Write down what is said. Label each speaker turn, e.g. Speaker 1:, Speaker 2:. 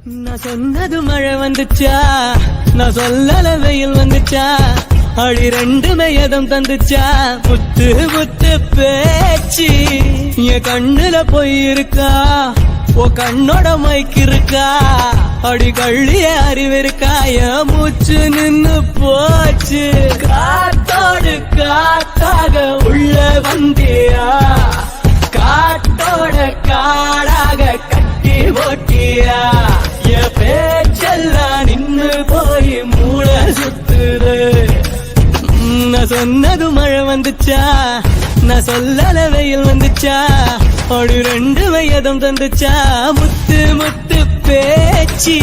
Speaker 1: நான் சொன்னது மழை வந்துச்சா, நான் சொல்லல வெயில் வந்துச்சா, அடி ரெண்டுமே எதம் தந்துச்சா, முத்து முத்து பேச்சு என் கண்ணுல போய் இருக்கா, ஓ கண்ணோட மைக்கு இருக்கா, அடி கள்ளிய அறிவிருக்கா, என் மூச்சு நின்னு போச்சு. காத்தோடு காத்தாக உள்ள வந்தியா, காட்டோட காடாக கட்டி ஓட்டியா, என் பேச்செல்லாம் நின்னு போய் மூளை சுத்துது. நான் சொன்னது மழை வந்துச்சா, நான் சொல்லல வெயில் வந்துச்சா, ஒரு ரெண்டு வயதும் தந்துச்சா, முத்து முத்து பேச்சு.